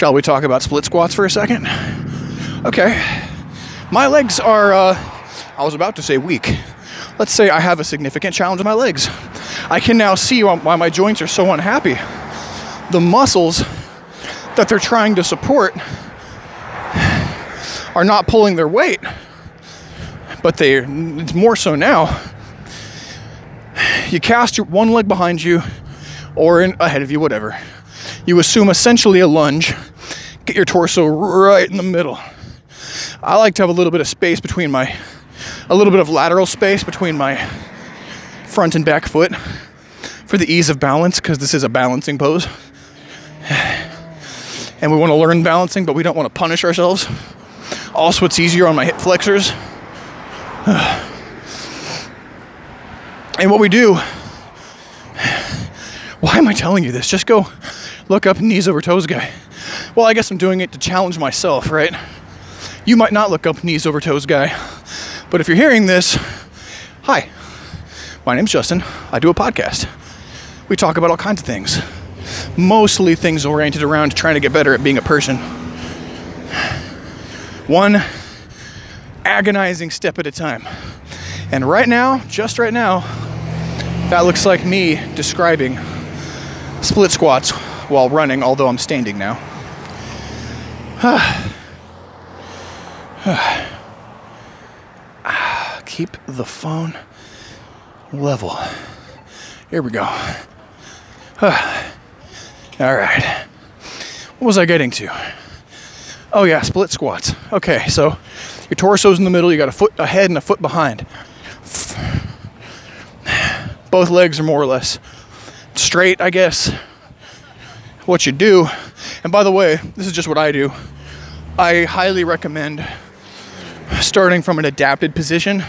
Shall we talk about split squats for a second? Okay. My legs are, I was about to say weak. Let's say I have a significant challenge in my legs. I can now see why my joints are so unhappy. The muscles that they're trying to support are not pulling their weight, but it's more so now. You cast your one leg behind you or ahead of you, whatever. You assume essentially a lunge. Get your torso right in the middle. I like to have a little bit of space between a little bit of lateral space between my front and back foot for the ease of balance, because this is a balancing pose. And we want to learn balancing, but we don't want to punish ourselves. Also, it's easier on my hip flexors. And what we do, why am I telling you this? Just go look up knees over toes guy. Well, I guess I'm doing it to challenge myself, right? You might not look up knees over toes guy, but if you're hearing this, hi, my name's Justin. I do a podcast. We talk about all kinds of things, mostly things oriented around trying to get better at being a person. One agonizing step at a time. And right now, just right now, that looks like me describing split squats while running, although I'm standing now. Keep the phone level. Here we go. All right. What was I getting to? Oh yeah, split squats. Okay, so your torso's in the middle, you got a foot ahead and a foot behind. Both legs are more or less straight, I guess. What you do, and by the way, this is just what I do. I highly recommend starting from an adapted position.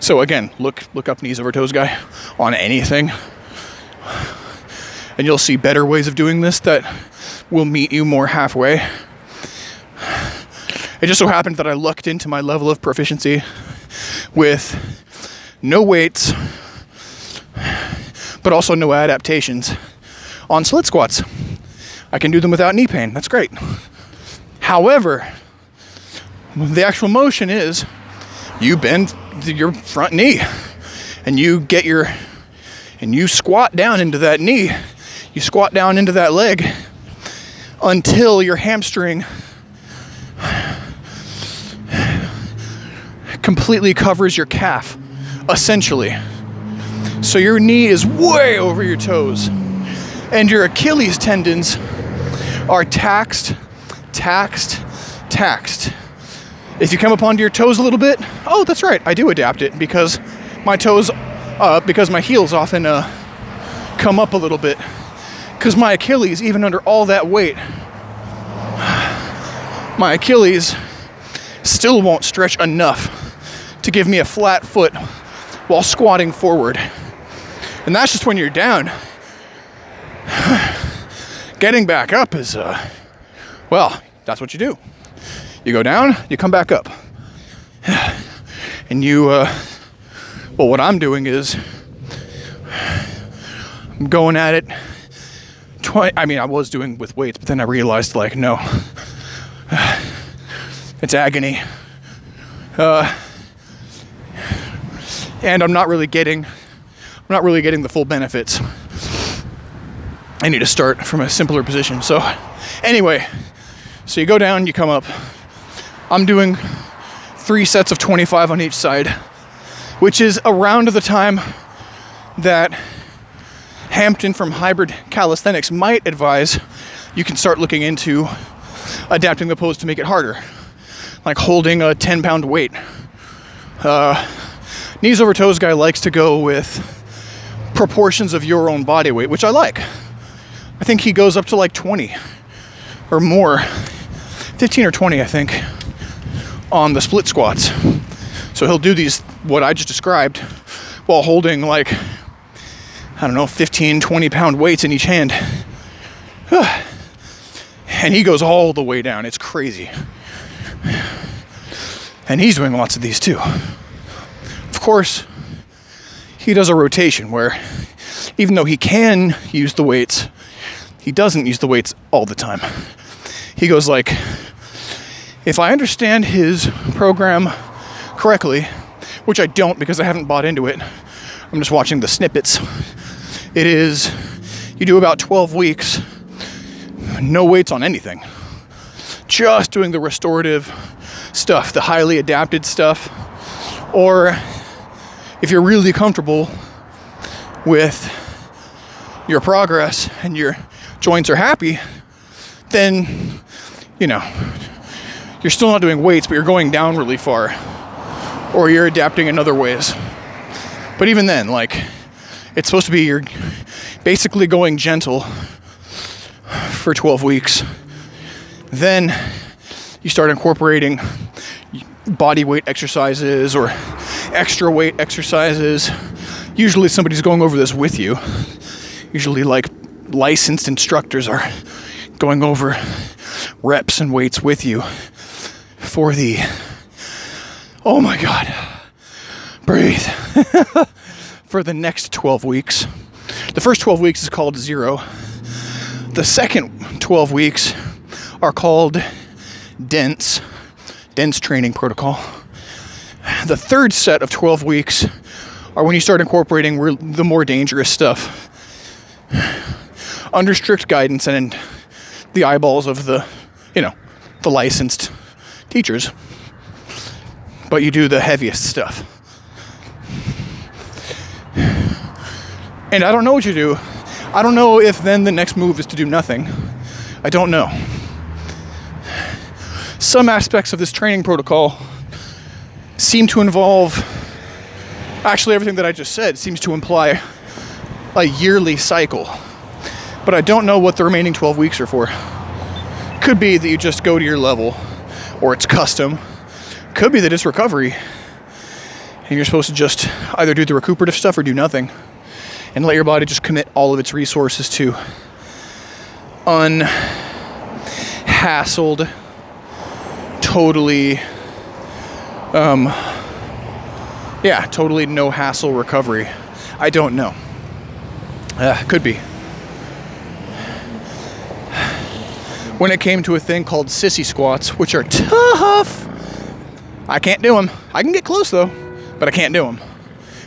So again, look up knees over toes guy on anything. And you'll see better ways of doing this that will meet you more halfway. It just so happened that I lucked into my level of proficiency with no weights, but also no adaptations on split squats. I can do them without knee pain. That's great. However, the actual motion is you bend your front knee and you squat down into that knee. You squat down into that leg until your hamstring completely covers your calf, essentially. So your knee is way over your toes and your Achilles tendons are taxed. If you come up onto your toes a little bit, oh, that's right, I do adapt it because my toes, because my heels often come up a little bit. Because my Achilles, even under all that weight, my Achilles still won't stretch enough to give me a flat foot while squatting forward. And that's just when you're down. Getting back up is, well, that's what you do. You go down, you come back up. And well, what I'm doing is I'm going at it. I was doing with weights, but then I realized, like, no, it's agony. And I'm not really getting the full benefits. I need to start from a simpler position. So anyway, so you go down, you come up. I'm doing 3 sets of 25 on each side, which is around the time that Hampton from Hybrid Calisthenics might advise you can start looking into adapting the pose to make it harder, like holding a 10-pound weight. Knees over toes guy likes to go with proportions of your own body weight, which I like. I think he goes up to like 20 or more, 15 or 20, I think, on the split squats. So he'll do these, what I just described, while holding like, I don't know, 15, 20-pound weights in each hand. And he goes all the way down. It's crazy. And he's doing lots of these too. Of course, he does a rotation where even though he can use the weights, he doesn't use the weights all the time. he goes like, if I understand his program correctly, which I don't because I haven't bought into it, I'm just watching the snippets. It is, you do about 12 weeks, no weights on anything. Just doing the restorative stuff, the highly adapted stuff. Or if you're really comfortable with your progress and your joints are happy, then, you know, you're still not doing weights, but you're going down really far. Or you're adapting in other ways. But even then, like, it's supposed to be you're basically going gentle for 12 weeks. Then you start incorporating body weight exercises or extra weight exercises. Usually somebody's going over this with you. Usually like licensed instructors are going over reps and weights with you for the, oh my God, breathe, for the next 12 weeks. The first 12 weeks is called 0. The second 12 weeks are called dense training protocol. The third set of 12 weeks are when you start incorporating the more dangerous stuff under strict guidance and the eyeballs of the, you know, the licensed teachers. But you do the heaviest stuff. And I don't know what you do. I don't know if then the next move is to do nothing. I don't know. Some aspects of this training protocol seem to involve, actually everything that I just said seems to imply a yearly cycle. But I don't know what the remaining 12 weeks are for. Could be that you just go to your level, or it's custom. Could be that it's recovery, and you're supposed to just either do the recuperative stuff or do nothing, and let your body just commit all of its resources to unhassled, totally totally no hassle recovery. I don't know. Could be. When it came to a thing called sissy squats, which are tough, I can't do them. I can get close though, but I can't do them.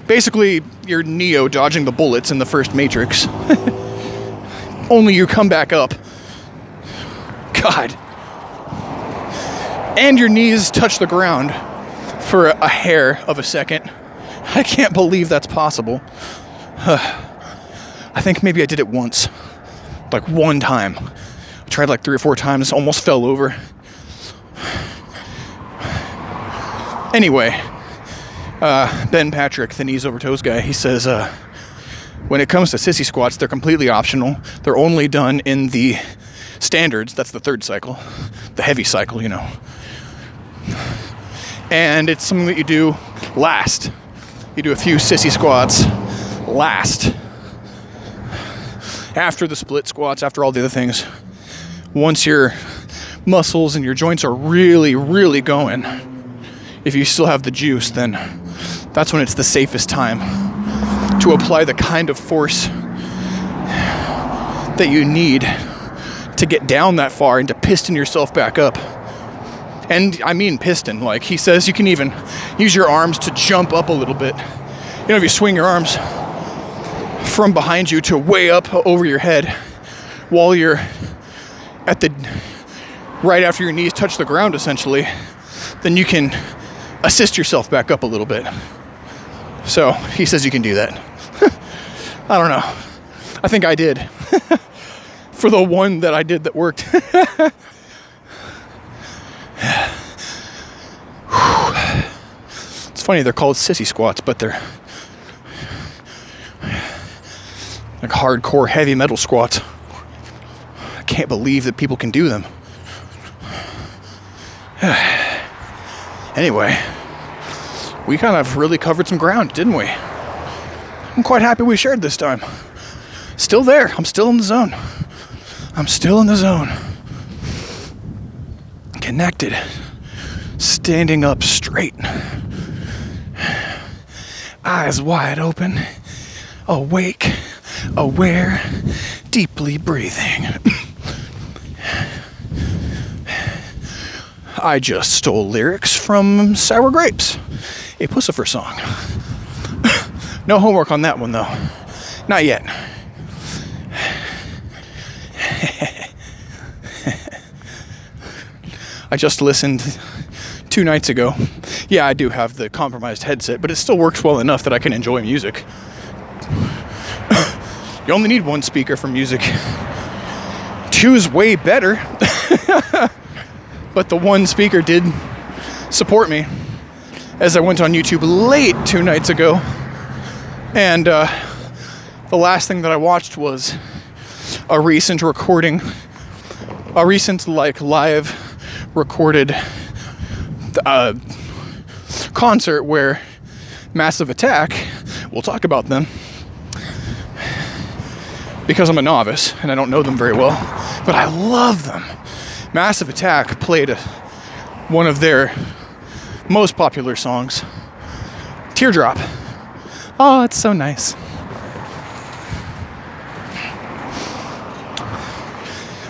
Basically, you're Neo dodging the bullets in the first Matrix. Only you come back up. God. And your knees touch the ground for a hair of a second. I can't believe that's possible. I think maybe I did it once. Like one time. I tried like 3 or 4 times, almost fell over. Anyway, Ben Patrick, the knees over toes guy, he says, when it comes to sissy squats, they're completely optional. They're only done in the standards. That's the third cycle. The heavy cycle, you know. And it's something that you do last. You do a few sissy squats last. After the split squats, after all the other things. Once your muscles and your joints are really, really going, if you still have the juice, then that's when it's the safest time to apply the kind of force that you need to get down that far and to piston yourself back up. And I mean piston, like he says you can even use your arms to jump up a little bit. You know, if you swing your arms from behind you to way up over your head while you're at the, right after your knees touch the ground essentially, then you can assist yourself back up a little bit. So he says you can do that. I don't know. I think I did. For the one that I did that worked. It's funny, they're called sissy squats, but they're like hardcore heavy metal squats. I can't believe that people can do them. Anyway, we kind of really covered some ground, didn't we? I'm quite happy we shared this time. Still there. I'm still in the zone. I'm still in the zone. Connected. Standing up straight. Eyes wide open. Awake. Aware. Deeply breathing. I just stole lyrics from Sour Grapes, a Pussifer song. No homework on that one, though. Not yet. I just listened 2 nights ago. Yeah, I do have the compromised headset, but it still works well enough that I can enjoy music. You only need 1 speaker for music. 2's way better. But the 1 speaker did support me as I went on YouTube late 2 nights ago. And the last thing that I watched was a recent live recorded concert where Massive Attack, we'll talk about them, because I'm a novice and I don't know them very well, but I love them. Massive Attack played one of their most popular songs, Teardrop. Oh, it's so nice.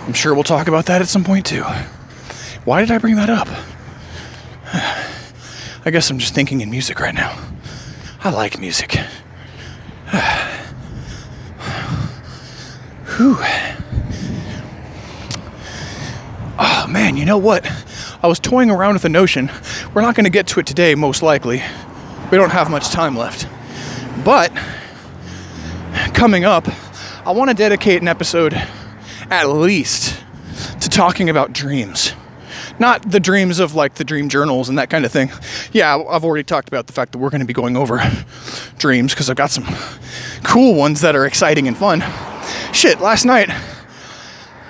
I'm sure we'll talk about that at some point too. Why did I bring that up? I guess I'm just thinking in music right now. I like music. Whew. Oh man, you know what? I was toying around with a notion. We're not going to get to it today, most likely. We don't have much time left. But coming up, I want to dedicate an episode at least to talking about dreams. Not the dreams of like the dream journals and that kind of thing. Yeah, I've already talked about the fact that we're going to be going over dreams because I've got some cool ones that are exciting and fun. Shit, last night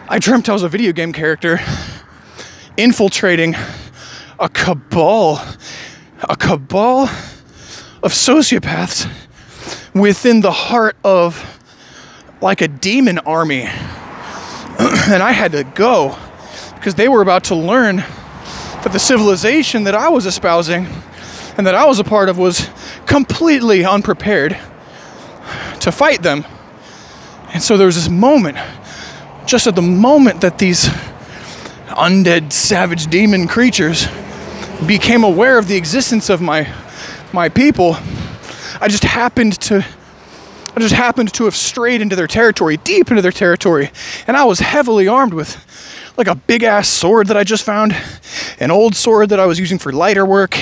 I dreamt I was a video game character infiltrating a cabal of sociopaths within the heart of like a demon army. And I had to go because they were about to learn that the civilization that I was espousing and that I was a part of was completely unprepared to fight them. And so there was this moment, just at the moment that these undead, savage demon creatures became aware of the existence of my people, I just happened to have strayed into their territory, deep into their territory, and I was heavily armed with like a big-ass sword that I just found, an old sword that I was using for lighter work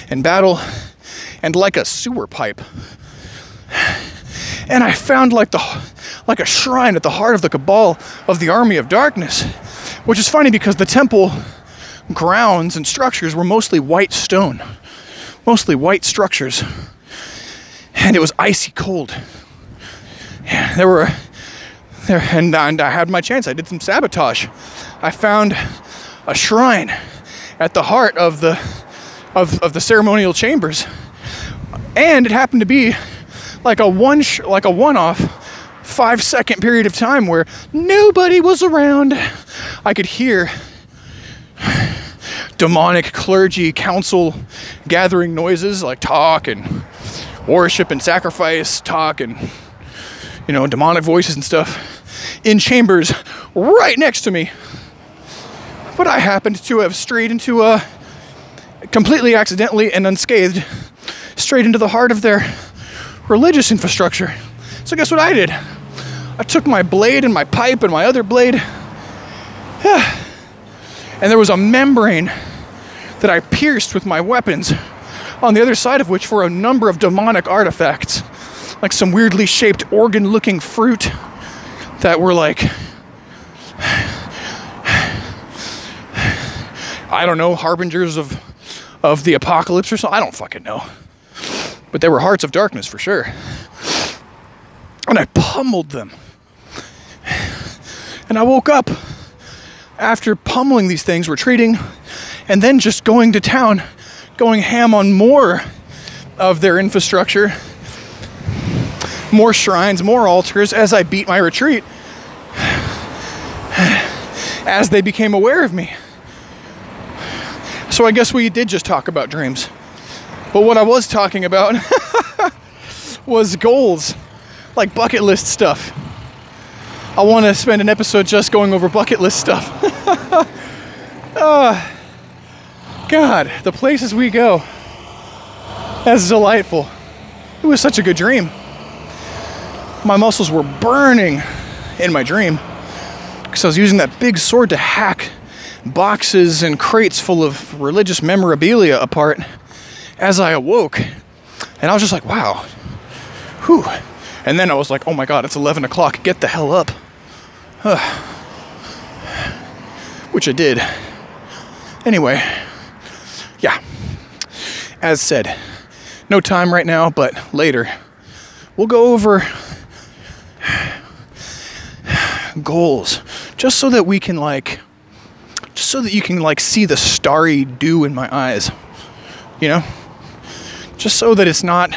and battle, and like a sewer pipe. And I found like a shrine at the heart of the cabal of the army of darkness, which is funny because the temple grounds and structures were mostly white stone, mostly white structures, and it was icy cold. And and I had my chance. I did some sabotage. I found a shrine at the heart of the ceremonial chambers, and it happened to be like a one-off 5-second period of time where nobody was around. I could hear demonic clergy council gathering noises like talk and worship and sacrifice talk and, you know, demonic voices and stuff in chambers right next to me. But I happened to have strayed into completely accidentally and unscathed, straight into the heart of their religious infrastructure. So guess what I did? I took my blade and my pipe and my other blade, and there was a membrane that I pierced with my weapons, on the other side of which were a number of demonic artifacts, like some weirdly shaped organ-looking fruit that were like, I don't know, harbingers of the apocalypse or something. I don't fucking know. But they were hearts of darkness for sure. And I pummeled them. And I woke up after pummeling these things, retreating, and then just going to town, going ham on more of their infrastructure, more shrines, more altars, as I beat my retreat, as they became aware of me. So I guess we did just talk about dreams. But what I was talking about was goals, like bucket list stuff. I want to spend an episode just going over bucket list stuff. God, the places we go. That's delightful. It was such a good dream. My muscles were burning in my dream because I was using that big sword to hack boxes and crates full of religious memorabilia apart as I awoke. And I was just like, wow. Whew. And then I was like, oh my God, it's 11 o'clock. Get the hell up. Which I did. Anyway, yeah. As said, no time right now, but later we'll go over goals just so that we can just so that you can see the starry dew in my eyes, you know, just so that it's not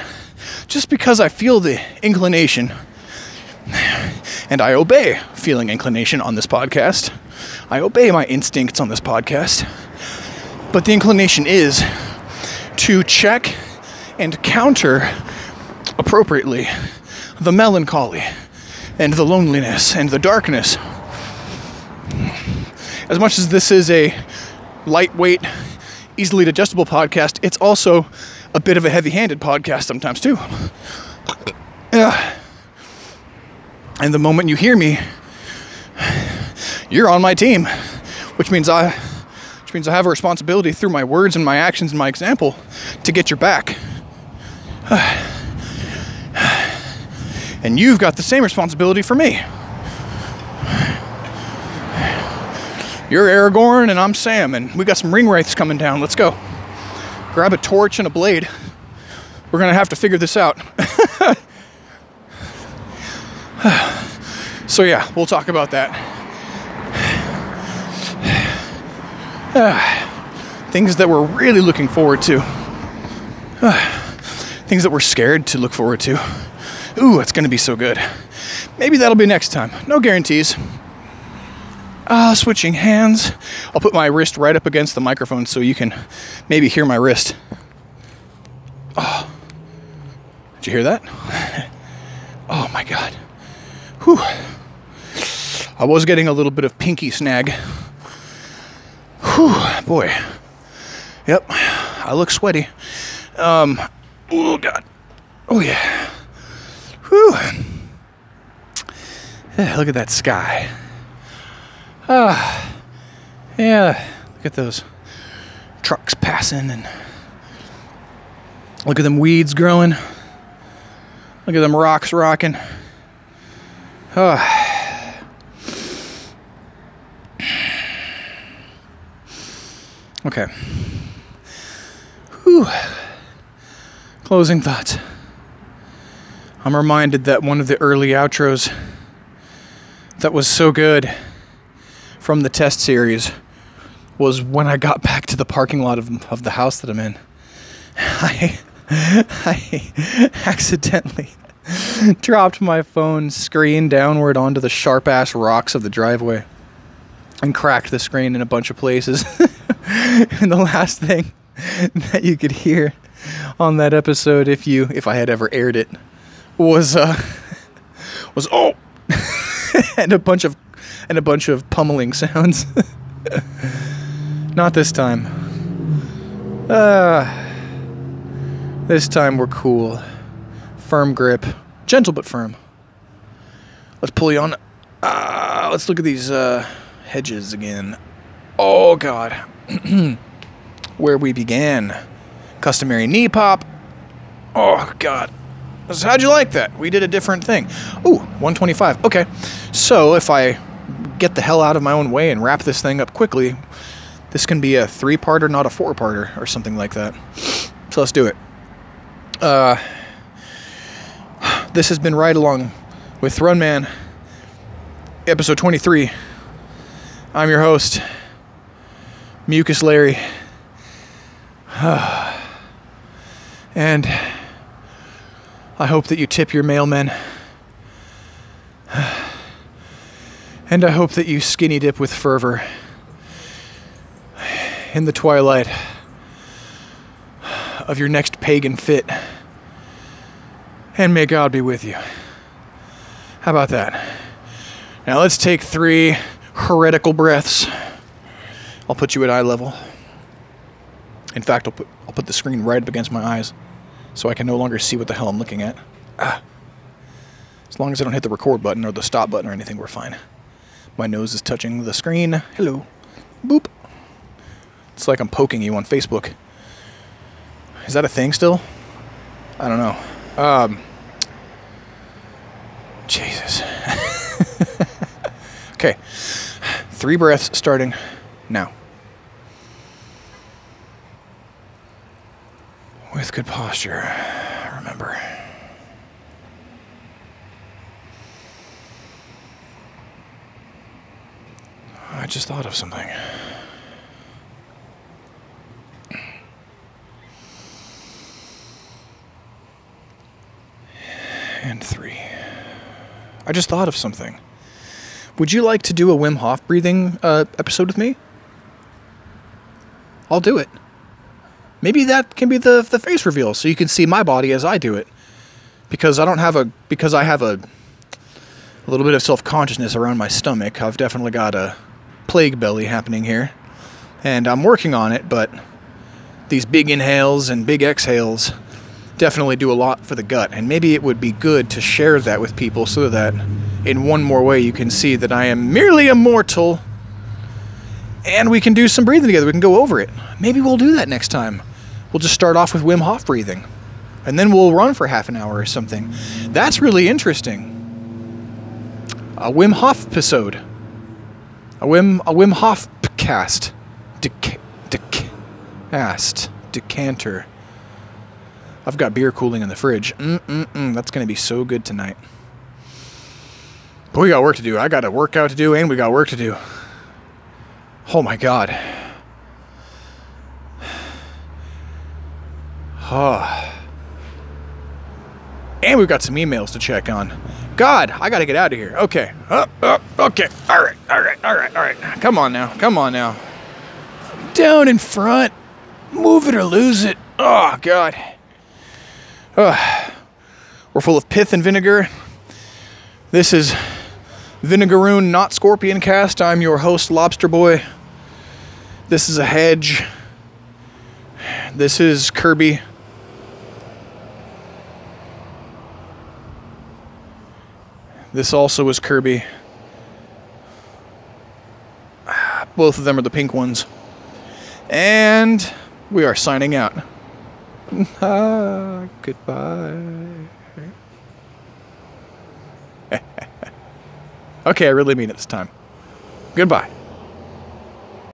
just because I feel the inclination and I obey feeling inclination on this podcast. I obey my instincts on this podcast, but the inclination is to check and counter appropriately the melancholy and the loneliness and the darkness. As much as this is a lightweight, easily digestible podcast, it's also a bit of a heavy-handed podcast sometimes too. And the moment you hear me, you're on my team, which means I have a responsibility through my words and my actions and my example to get your back. And you've got the same responsibility for me. You're Aragorn and I'm Sam, and we got some ring wraiths coming down. Let's go. Grab a torch and a blade. We're gonna have to figure this out. So yeah, we'll talk about that. Things that we're really looking forward to. Things that we're scared to look forward to. Ooh, it's gonna be so good. Maybe that'll be next time. No guarantees. Switching hands. I'll put my wrist right up against the microphone so you can maybe hear my wrist. Oh, did you hear that? Oh my God. Whew. I was getting a little bit of pinky snag. Whew, boy. Yep, I look sweaty. Oh God. Oh yeah. Whew. Yeah, look at that sky. Yeah, look at those trucks passing and look at them weeds growing. Look at them rocks rocking. Okay. Whew. Closing thoughts. I'm reminded that one of the early outros that was so good from the test series was when I got back to the parking lot of the house that I'm in. I accidentally dropped my phone screen downward onto the sharp-ass rocks of the driveway and cracked the screen in a bunch of places. And the last thing that you could hear on that episode, if I had ever aired it, was oh, and a bunch of pummeling sounds. Not this time. This time we're cool. Firm grip. Gentle but firm. Let's pull you on. Let's look at these hedges again. Oh God. Where we began. Customary knee pop. Oh God. How'd you like that? We did a different thing. Ooh, 125. Okay. So if I get the hell out of my own way and wrap this thing up quickly, this can be a 3-parter, not a 4-parter, or something like that. So let's do it. This has been Ride Along with Throne Man, episode 23. I'm your host, Mucus Larry. And I hope that you tip your mailmen. And I hope that you skinny dip with fervor in the twilight of your next pagan fit. And may God be with you. How about that? Now let's take 3 heretical breaths. I'll put you at eye level. In fact, I'll put the screen right up against my eyes so I can no longer see what the hell I'm looking at. As long as I don't hit the record button or the stop button or anything, we're fine. My nose is touching the screen. Hello. Boop. It's like I'm poking you on Facebook. Is that a thing still? I don't know. Jesus. Okay. 3 breaths starting now. With good posture, remember. I just thought of something. And 3. I just thought of something. Would you like to do a Wim Hof breathing episode with me? I'll do it. Maybe that can be the face reveal, so you can see my body as I do it. Because I have a little bit of self-consciousness around my stomach. I've definitely got a plague belly happening here. And I'm working on it, but these big inhales and big exhales definitely do a lot for the gut. And maybe it would be good to share that with people so that in one more way you can see that I am merely a mortal and we can do some breathing together. We can go over it. Maybe we'll do that next time. We'll just start off with Wim Hof breathing and then we'll run for half an hour or something. That's really interesting. A Wim Hof episode. A Wim Hof cast. Decanter. I've got beer cooling in the fridge. That's going to be so good tonight. But we got work to do. I got a workout to do, and we got work to do. Oh, my God. Oh. And we've got some emails to check on. God, I got to get out of here. Okay. Okay. All right. Come on now. Down in front. Move it or lose it. Oh, God. We're full of pith and vinegar. This is Vinegaroon, not Scorpion Cast. I'm your host, Lobster Boy. This is a hedge. This is Kirby. This also is Kirby. Both of them are the pink ones. And we are signing out. Goodbye. Okay, I really mean it this time. Goodbye.